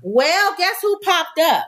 Well, guess who popped up?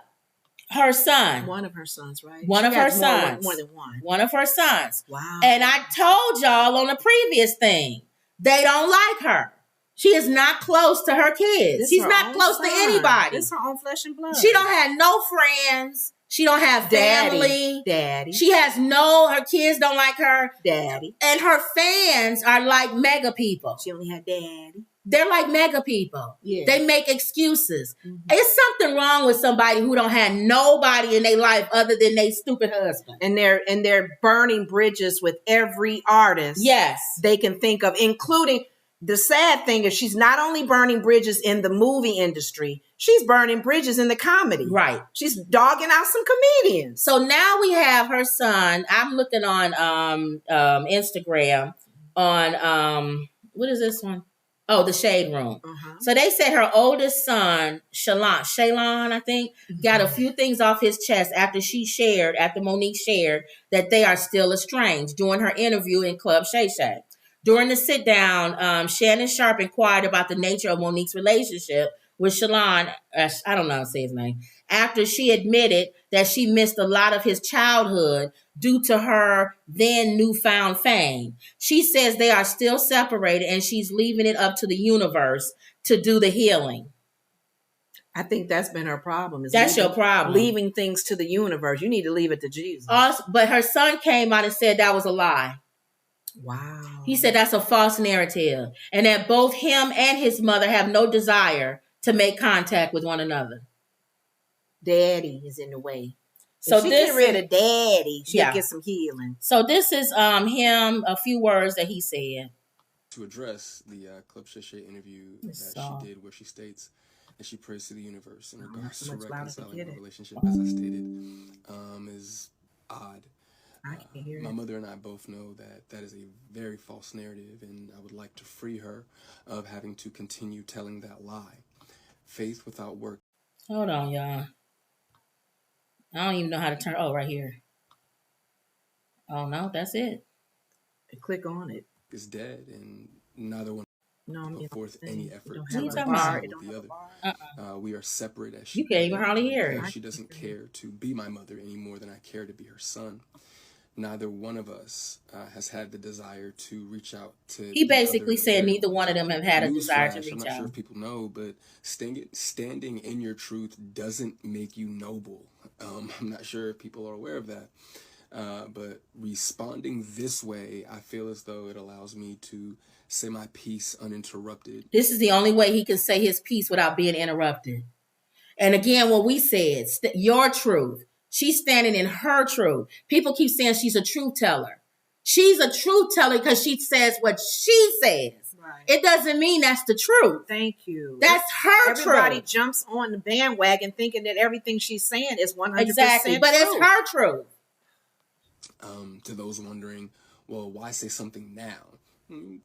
Her son. One of her sons, right? One of her sons. More than one. One of her sons. Wow. And I told y'all on the previous thing, they don't like her. She is not close to her kids. She's not close to anybody. It's her own flesh and blood. She don't have no friends. She don't have family. Daddy. She has her kids don't like her. Daddy. And her fans are like mega people. She only had daddy. They're like mega people. Yeah. They make excuses. Mm-hmm. It's something wrong with somebody who don't have nobody in their life other than their stupid husband. And they're burning bridges with every artist. Yes. They can think of, including the sad thing is she's not only burning bridges in the movie industry, she's burning bridges in the comedy. Right. She's dogging out some comedians. So now we have her son. I'm looking on Instagram on what is this one? Oh, the Shade Room. Uh-huh. So they said her oldest son, Shalon, I think, got a few things off his chest after Monique shared that they are still estranged during her interview in Club Shay Shay. During the sit down, Shannon Sharpe inquired about the nature of Monique's relationship with Shalon. I don't know how to say his name. After she admitted that she missed a lot of his childhood due to her then newfound fame. She says they are still separated and she's leaving it up to the universe to do the healing. I think that's been her problem. That's your problem. Leaving things to the universe. You need to leave it to Jesus. But her son came out and said that was a lie. Wow. He said that's a false narrative and that both him and his mother have no desire to make contact with one another. Daddy is in the way. So if she get rid of daddy, she'll get some healing. So this is him, a few words that he said. To address the Club Shay Shay interview that she did where she states that she prays to the universe in regards to reconciling a relationship, as I stated, is odd. My mother and I both know that is a very false narrative, and I would like to free her of having to continue telling that lie. Faith without work. Hold on, y'all. I don't even know how to turn. Oh, right here. Oh, no, that's it. Click on it. It's dead, and neither one put forth any effort to with the other. We are separate as she. You can't even hardly hear it. She doesn't care to be my mother any more than I care to be her son. Neither one of us has had the desire to reach out to. He basically said neither one of them have had a desire to reach out. I'm not sure if people know, but standing in your truth doesn't make you noble. I'm not sure if people are aware of that. But responding this way, I feel as though it allows me to say my piece uninterrupted. This is the only way he can say his piece without being interrupted. And again, what we said, your truth. She's standing in her truth. People keep saying she's a truth teller. She's a truth teller because she says what she says. Right. It doesn't mean that's the truth. Thank you. That's her truth. Everybody jumps on the bandwagon thinking that everything she's saying is 100% exactly, but true. It's her truth. To those wondering, well, why say something now?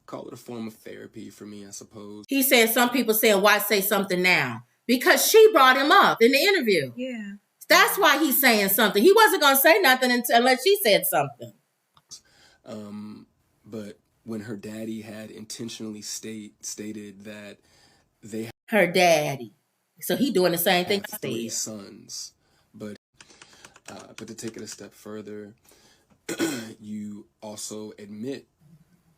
Call it a form of therapy for me, I suppose. He said some people saying, why say something now? Because she brought him up in the interview. Yeah. That's why he's saying something. He wasn't going to say nothing unless she said something. But when her daddy had intentionally stated that they her daddy, so he doing the same thing. 3 sons, but to take it a step further, you also admit.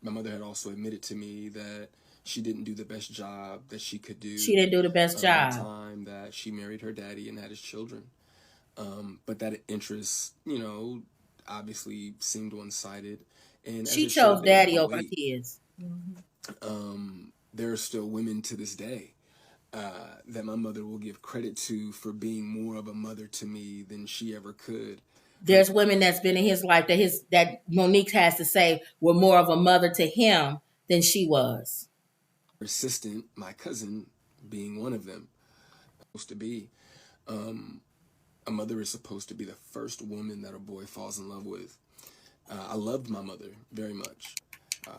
My mother had also admitted to me that she didn't do the best job that she could do. She didn't do the best job. The time that she married her daddy and had his children. But that interest, obviously seemed one-sided. And she chose daddy over kids. There are still women to this day that my mother will give credit to for being more of a mother to me than she ever could. There's women that's been in his life that Monique has to say were more of a mother to him than she was. Her assistant, my cousin, being one of them, supposed to be. A mother is supposed to be the first woman that a boy falls in love with. I loved my mother very much,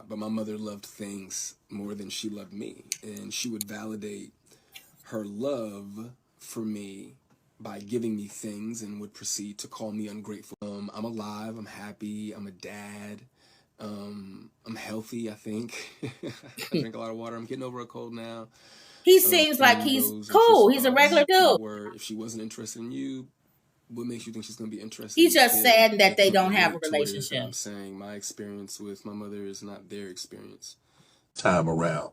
but my mother loved things more than she loved me, and she would validate her love for me by giving me things and would proceed to call me ungrateful. I'm alive, I'm happy, I'm a dad, I'm healthy, I think. I drink a lot of water, I'm getting over a cold now. He seems like he's cool. He's a regular dude. Or if she wasn't interested in you, what makes you think she's going to be interested? He's just sad that they don't have a relationship. I'm saying my experience with my mother is not their experience. Time around.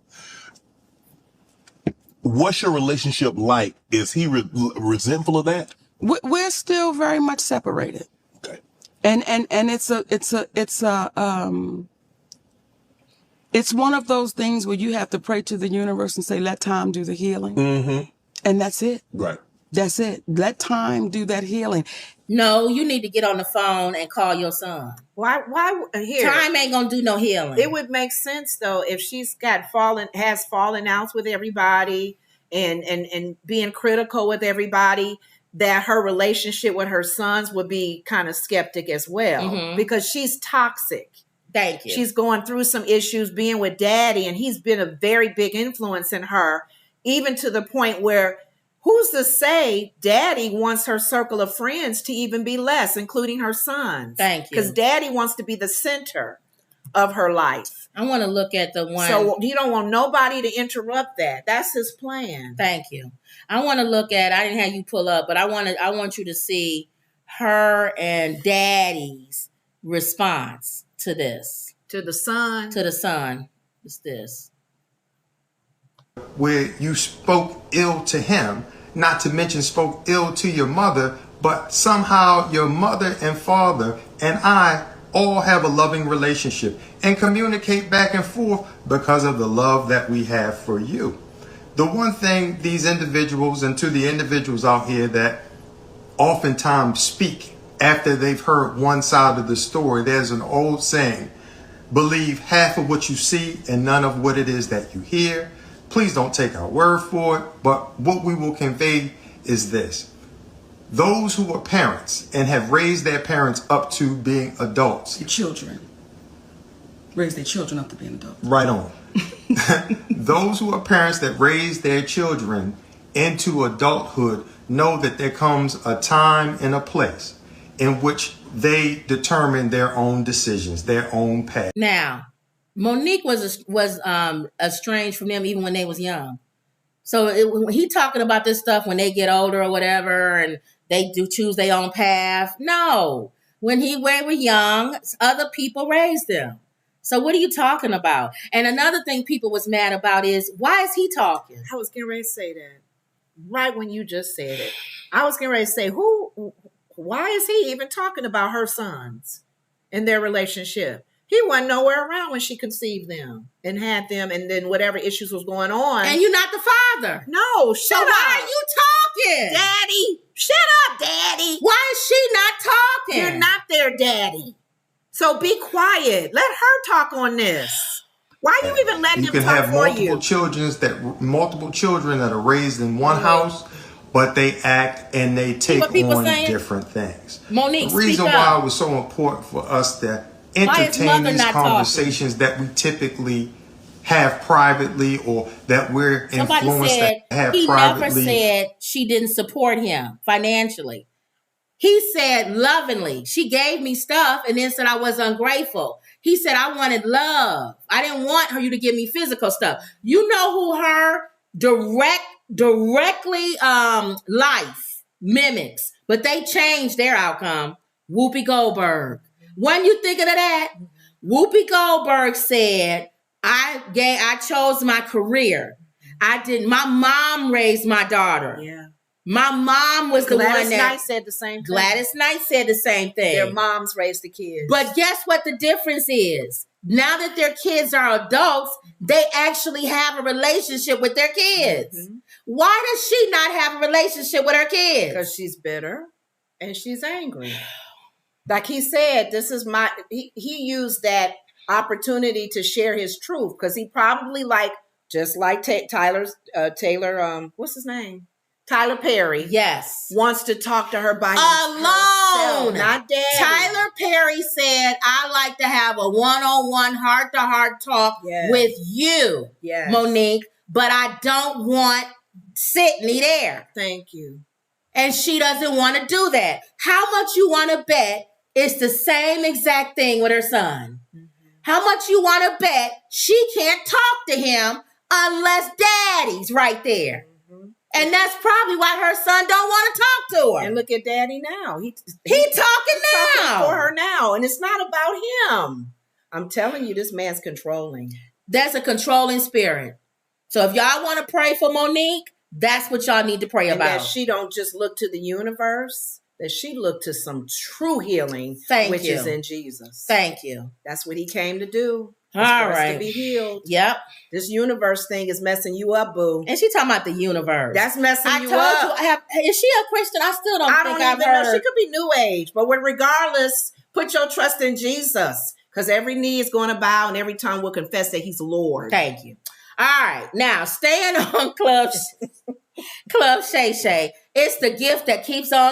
What's your relationship like? Is he resentful of that? We're still very much separated. Okay. And it's one of those things where you have to pray to the universe and say, let time do the healing. Mm-hmm. And that's it. Right. That's it. Let time do that healing. No, you need to get on the phone and call your son. Why here? Time ain't gonna do no healing. It would make sense though if she's has fallen outs with everybody and being critical with everybody, that her relationship with her sons would be kind of skeptic as well, because she's toxic. Thank you. She's going through some issues being with daddy, and he's been a very big influence in her, even to the point where who's to say daddy wants her circle of friends to even be less, including her sons? Thank you. Because daddy wants to be the center of her life. I want to look at the one. So you don't want nobody to interrupt that. That's his plan. Thank you. I want to look at, I didn't have you pull up, but I want you to see her and daddy's response to this. To the son? To the son. It's this. Where you spoke ill to him, not to mention spoke ill to your mother, but somehow your mother and father and I all have a loving relationship and communicate back and forth because of the love that we have for you. The one thing these individuals, and to the individuals out here that oftentimes speak after they've heard one side of the story, there's an old saying, believe half of what you see and none of what it is that you hear. Please don't take our word for it, but what we will convey is this. Those who are parents and have raised their parents up to being adults. The children. Raise their children up to being adults. Right on. Those who are parents that raise their children into adulthood know that there comes a time and a place in which they determine their own decisions, their own path. Now, Monique was estranged from them even when they was young. So when he talking about this stuff when they get older or whatever, and they do choose their own path. No, when they were young, other people raised them. So what are you talking about? And another thing people was mad about is, why is he talking? I was getting ready to say that right when you just said it. I was getting ready to say, why is he even talking about her sons and their relationship? He wasn't nowhere around when she conceived them and had them, and then whatever issues was going on. And you're not the father. No, shut up. Why are you talking? Daddy, shut up, Daddy. Why is she not talking? You're not their daddy. So be quiet. Let her talk on this. Why are you even letting him talk for you? You can have multiple children that are raised in one house, but they act and they take on different things. Monique, the reason why it was so important for us to entertain these conversations that we typically have privately, or that we're influenced to have he privately. Never said she didn't support him financially. He said lovingly, she gave me stuff and then said I was ungrateful. He said I wanted love. I didn't want you to give me physical stuff. You know who her directly life mimics, but they changed their outcome. Whoopi Goldberg. When you thinking of that, Whoopi Goldberg said, I chose my career. My mom raised my daughter. Yeah. My mom was the one that... Gladys Knight said the same thing. Gladys Knight said the same thing. Their moms raised the kids. But guess what the difference is? Now that their kids are adults, they actually have a relationship with their kids. Mm-hmm. Why does she not have a relationship with her kids? Because she's bitter and she's angry. Like he said, he used that opportunity to share his truth, because he probably just like Taylor, what's his name? Tyler Perry. Yes. Wants to talk to her by alone. Herself, not daddy. Tyler Perry said, I like to have a one-on-one, heart-to-heart talk with you, Monique, but I don't want Sydney there. Thank you. And she doesn't want to do that. How much you want to bet it's the same exact thing with her son? Mm-hmm. How much you want to bet she can't talk to him unless daddy's right there. And that's probably why her son don't want to talk to her. And look at daddy now. He talking now for her now. And it's not about him. I'm telling you, this man's controlling. That's a controlling spirit. So if y'all want to pray for Monique, that's what y'all need to pray and about. That she don't just look to the universe, that she looked to some true healing, which is in Jesus. Thank you. That's what he came to do. All right. To be healed. Yep. This universe thing is messing you up, boo. And she talking about the universe. That's messing you up. I told you. Is she a Christian? I still don't think I've heard. Know. She could be New Age, but regardless, put your trust in Jesus, because every knee is going to bow and every tongue will confess that he's Lord. Thank you. All right. Now, staying on Club Shay Shay. It's the gift that keeps on